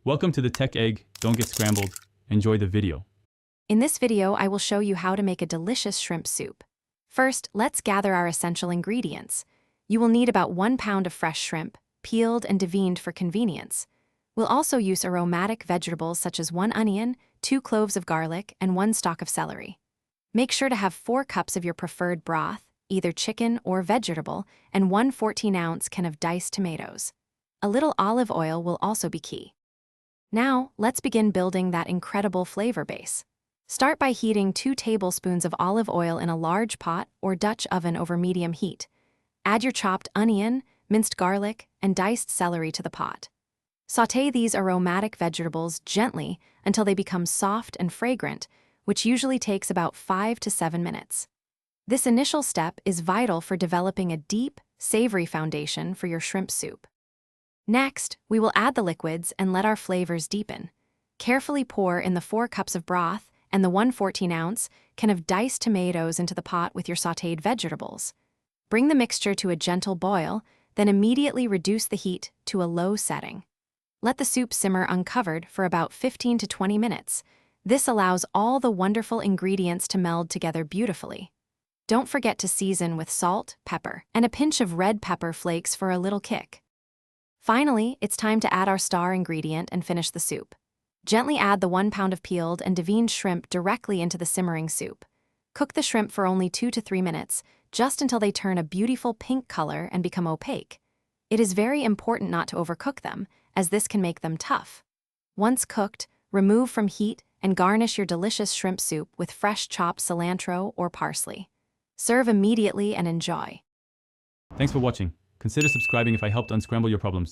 Welcome to the Tech Egg. Don't get scrambled. Enjoy the video. In this video, I will show you how to make a delicious shrimp soup. First, let's gather our essential ingredients. You will need about 1 pound of fresh shrimp, peeled and deveined for convenience. We'll also use aromatic vegetables such as 1 onion, 2 cloves of garlic, and 1 stalk of celery. Make sure to have 4 cups of your preferred broth, either chicken or vegetable, and 1 14-ounce can of diced tomatoes. A little olive oil will also be key. Now, let's begin building that incredible flavor base. Start by heating 2 tablespoons of olive oil in a large pot or Dutch oven over medium heat. Add your chopped onion, minced garlic, and diced celery to the pot. Sauté these aromatic vegetables gently until they become soft and fragrant, which usually takes about 5 to 7 minutes. This initial step is vital for developing a deep, savory foundation for your shrimp soup. Next, we will add the liquids and let our flavors deepen. Carefully pour in the 4 cups of broth and the 1 14-ounce can of diced tomatoes into the pot with your sautéed vegetables. Bring the mixture to a gentle boil, then immediately reduce the heat to a low setting. Let the soup simmer uncovered for about 15 to 20 minutes. This allows all the wonderful ingredients to meld together beautifully. Don't forget to season with salt, pepper, and a pinch of red pepper flakes for a little kick. Finally, it's time to add our star ingredient and finish the soup. Gently add the 1 pound of peeled and deveined shrimp directly into the simmering soup. Cook the shrimp for only 2 to 3 minutes, just until they turn a beautiful pink color and become opaque. It is very important not to overcook them, as this can make them tough. Once cooked, remove from heat and garnish your delicious shrimp soup with fresh chopped cilantro or parsley. Serve immediately and enjoy. Thanks for watching. Consider subscribing if I helped unscramble your problems.